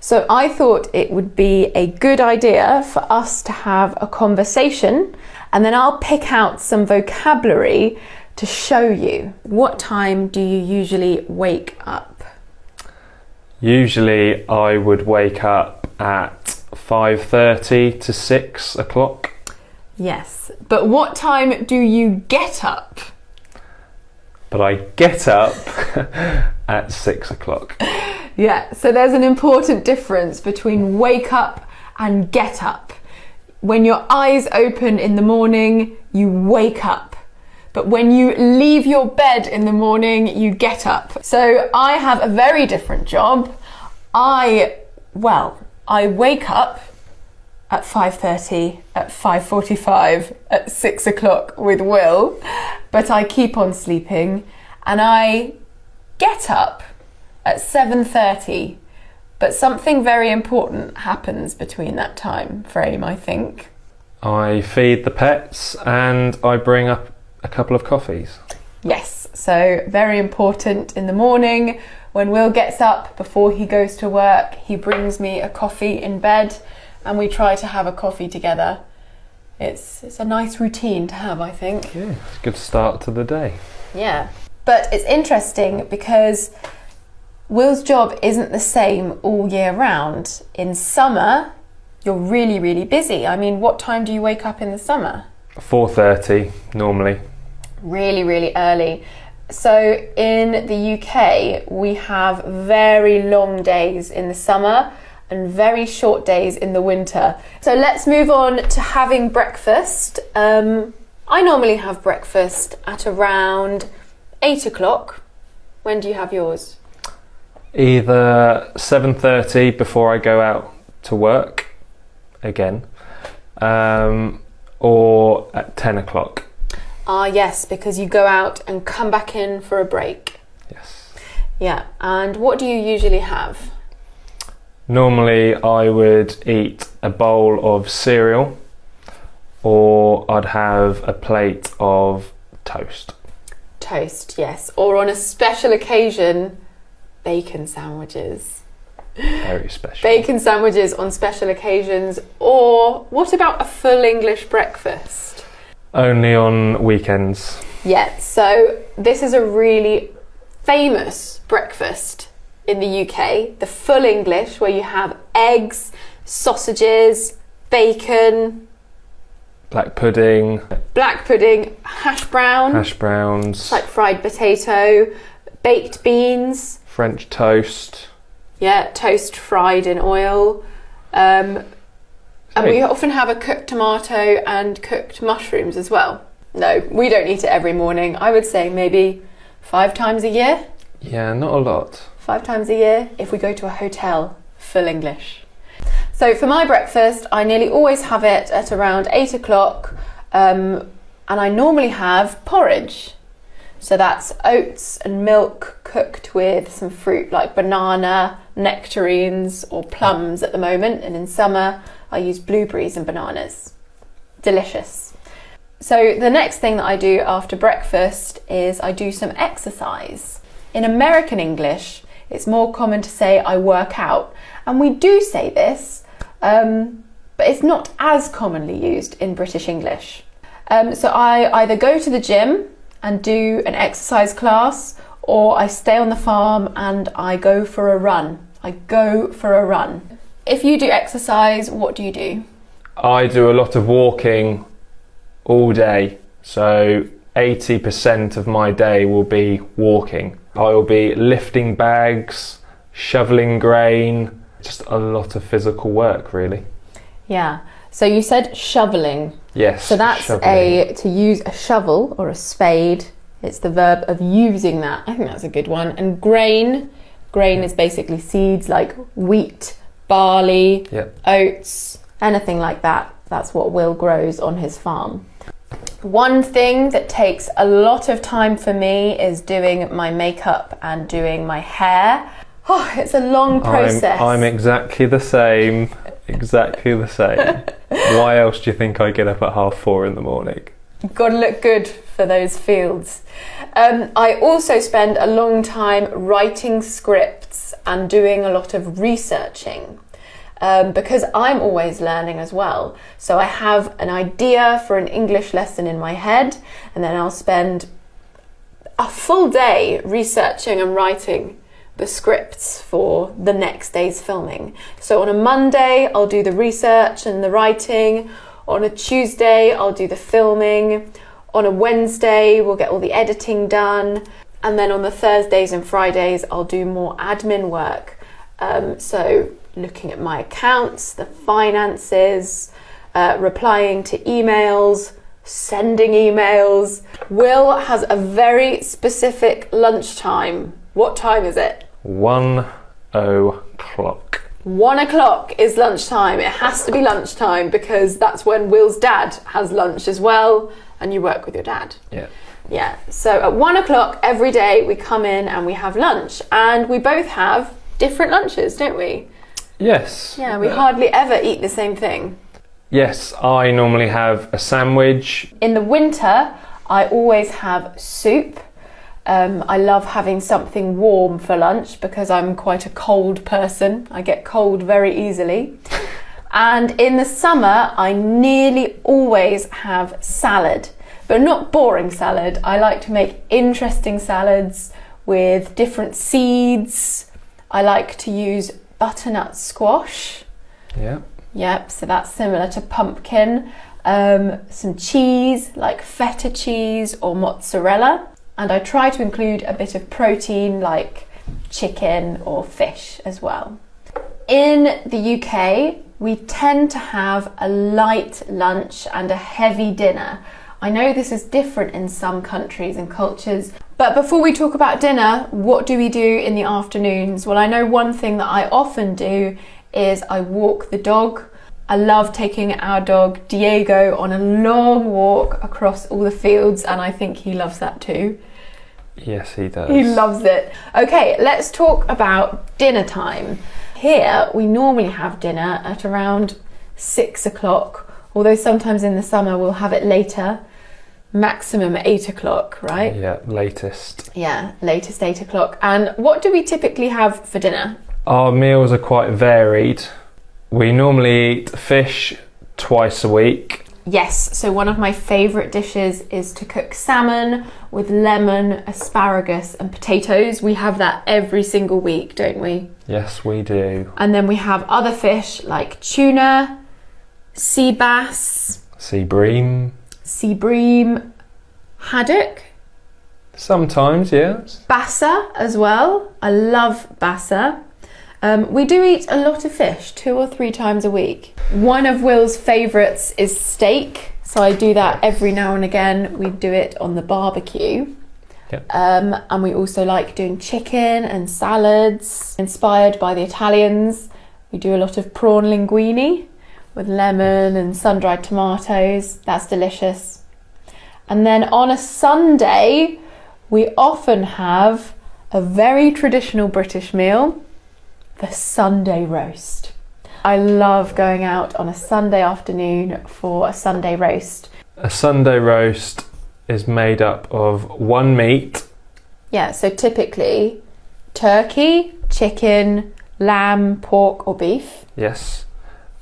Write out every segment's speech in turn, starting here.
So I thought it would be a good idea for us to have a conversation, and then I'll pick out some vocabulary to show you. What time do you usually wake up? Usually I would wake up at 5:30 to 6 o'clock. Yes, but what time do you get up? But I get up at 6 o'clock. Yeah, so there's an important difference between wake up and get up. When your eyes open in the morning, you wake up. But when you leave your bed in the morning, you get up. So I have a very different job. I wake up at 5:30, at 5:45, at 6 o'clock with Will, but I keep on sleeping, and I get up at 7:30, but something very important happens between that time frame, I think. I feed the pets and I bring up a couple of coffees. Yes, so very important in the morning. When Will gets up before he goes to work, he brings me a coffee in bed and we try to have a coffee together. It's a nice routine to have, I think. Yeah, it's a good start to the day. Yeah, but it's interesting because Will's job isn't the same all year round. In summer, you're really, really busy. I mean, what time do you wake up in the summer? 4:30 normally. Really, really early. So in the UK, we have very long days in the summer and very short days in the winter. So let's move on to having breakfast. I normally have breakfast at around 8 o'clock. When do you have yours? Either 7:30 before I go out to work again, or at 10 o'clock. Ah, yes, because you go out and come back in for a break. Yes. Yeah, and what do you usually have? Normally I would eat a bowl of cereal, or I'd have a plate of toast. Toast, yes. Or on a special occasion, bacon sandwiches. Very special. Bacon sandwiches on special occasions. Or what about a full English breakfast? Only on weekends. Yeah, so this is a really famous breakfast in the UK, the full English, where you have eggs, sausages, bacon, Black pudding, hash brown, hash browns, like fried potato, baked beans, French toast. yeah, toast fried in oil. And we often have a cooked tomato and cooked mushrooms as well. No, we don't eat it every morning. I would say maybe 5 times a year. Yeah, not a lot. 5 times a year if we go to a hotel, full English. So for my breakfast, I nearly always have it at around 8 o'clock, and I normally have porridge. So that's oats and milk cooked with some fruit like banana, nectarines or plums at the moment, and in summer I use blueberries and bananas. Delicious. So the next thing that I do after breakfast is I do some exercise. In American English, it's more common to say I work out, and we do say this, but it's not as commonly used in British English. So I either go to the gym and do an exercise class, or I stay on the farm and I go for a run. If you do exercise, what do you do? I do a lot of walking all day, so 80% of my day will be walking. I will be lifting bags, shoveling grain, just a lot of physical work really. Yeah, so you said shoveling. Yes. So that's shoveling. to use a shovel or a spade. It's the verb of using that. I think that's a good one. And grain is basically seeds like wheat, barley, Yep. oats, anything like that. That's what Will grows on his farm. One thing that takes a lot of time for me is doing my makeup and doing my hair. Oh, it's a long process. I'm exactly the same. Exactly the same. Why else do you think I get up at 4:30 in the morning? You've got to look good for those fields. I also spend a long time writing scripts and doing a lot of researching. Because I'm always learning as well. So I have an idea for an English lesson in my head, and then I'll spend a full day researching and writing the scripts for the next day's filming. So on a Monday, I'll do the research and the writing. On a Tuesday, I'll do the filming. On a Wednesday, we'll get all the editing done. And then on the Thursdays and Fridays, I'll do more admin work. So looking at my accounts, the finances, replying to emails, sending emails. Will has a very specific lunchtime. What time is it? 1:00. 1:00 is lunchtime. It has to be lunchtime because that's when Will's dad has lunch as well, and you work with your dad. Yeah. So at 1:00 every day we come in and we have lunch, and we both have different lunches, don't we? Yes. Yeah, we hardly ever eat the same thing. Yes, I normally have a sandwich. In the winter, I always have soup. I love having something warm for lunch because I'm quite a cold person. I get cold very easily. And in the summer, I nearly always have salad, but not boring salad. I like to make interesting salads with different seeds. I like to use butternut squash. Yeah. Yep, so that's similar to pumpkin. Some cheese, like feta cheese or mozzarella. And I try to include a bit of protein like chicken or fish as well. In the UK, we tend to have a light lunch and a heavy dinner. I know this is different in some countries and cultures, but before we talk about dinner, what do we do in the afternoons? Well, I know one thing that I often do is I walk the dog. I love taking our dog Diego on a long walk across all the fields, and I think he loves that too. Yes, he does. He loves it. Okay, let's talk about dinner time. Here, we normally have dinner at around 6:00, although sometimes in the summer we'll have it later, maximum 8:00, right? Yeah, latest. Yeah, latest 8:00. And what do we typically have for dinner? Our meals are quite varied. We normally eat fish twice a week. Yes, so one of my favourite dishes is to cook salmon with lemon, asparagus and potatoes. We have that every single week, don't we? Yes, we do. And then we have other fish like tuna, sea bass, Sea bream. haddock, Sometimes, yes. bassa as well. I love bassa. We do eat a lot of fish, 2 or 3 times a week. One of Will's favourites is steak, so I do that every now and again. We do it on the barbecue. Yep. And we also like doing chicken and salads, inspired by the Italians. We do a lot of prawn linguine with lemon and sun-dried tomatoes. That's delicious. And then on a Sunday, we often have a very traditional British meal, the Sunday roast. I love going out on a Sunday afternoon for a Sunday roast. A Sunday roast is made up of one meat. Yeah, so typically turkey, chicken, lamb, pork or beef. Yes.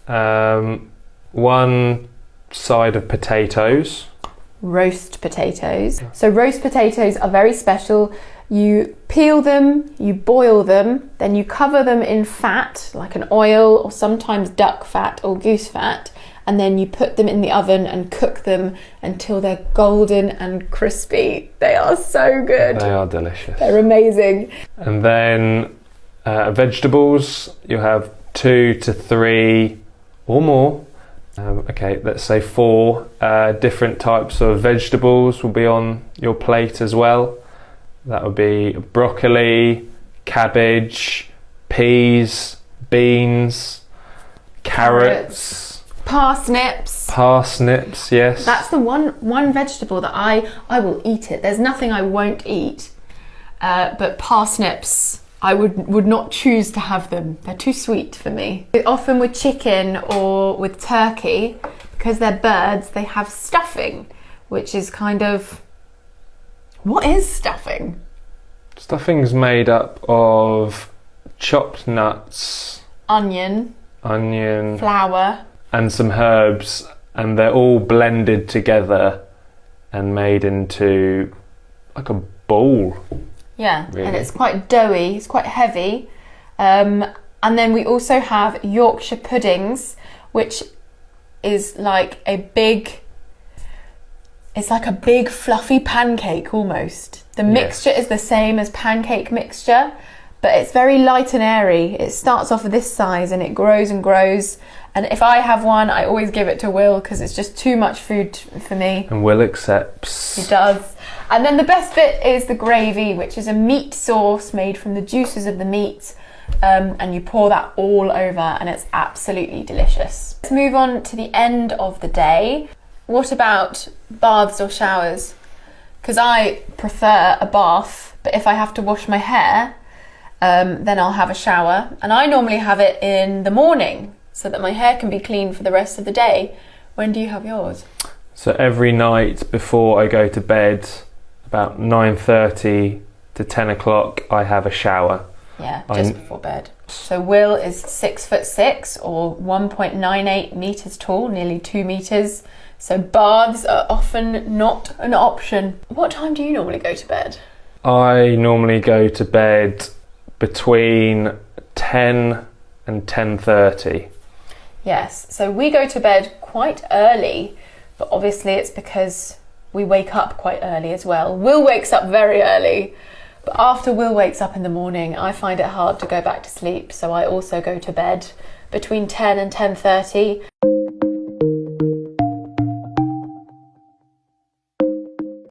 One side of potatoes. Roast potatoes. So roast potatoes are very special. You peel them, you boil them, then you cover them in fat, like an oil or sometimes duck fat or goose fat, and then you put them in the oven and cook them until they're golden and crispy. They are so good. They are delicious. They're amazing. And then vegetables, you have 2 to 3 or more. Okay, let's say 4 different types of vegetables will be on your plate as well. That would be broccoli, cabbage, peas, beans, carrots, parsnips, yes. That's the one vegetable that I will eat it. There's nothing I won't eat, but parsnips, I would not choose to have them. They're too sweet for me. Often with chicken or with turkey, because they're birds, they have stuffing, which is kind of What is stuffing? Stuffing's made up of chopped nuts, Onion, flour, and some herbs, and they're all blended together and made into like a ball. Yeah, really. And it's quite doughy, it's quite heavy. And then we also have Yorkshire puddings, which is like a big fluffy pancake almost. The mixture is the same as pancake mixture, but it's very light and airy. It starts off this size and it grows and grows. And if I have one, I always give it to Will because it's just too much food for me. And Will accepts. He does. And then the best bit is the gravy, which is a meat sauce made from the juices of the meat. And you pour that all over and it's absolutely delicious. Let's move on to the end of the day. What about baths or showers? Because I prefer a bath, but if I have to wash my hair, then I'll have a shower. And I normally have it in the morning so that my hair can be clean for the rest of the day. When do you have yours? So every night before I go to bed, about 9:30 to 10 o'clock, I have a shower. Yeah, just before bed. So Will is 6'6" or 1.98 meters tall, nearly 2 meters. So baths are often not an option. What time do you normally go to bed? I normally go to bed between 10 and 10:30. Yes, so we go to bed quite early, but obviously it's because we wake up quite early as well. Will wakes up very early, but after Will wakes up in the morning, I find it hard to go back to sleep, so I also go to bed between 10 and 10:30.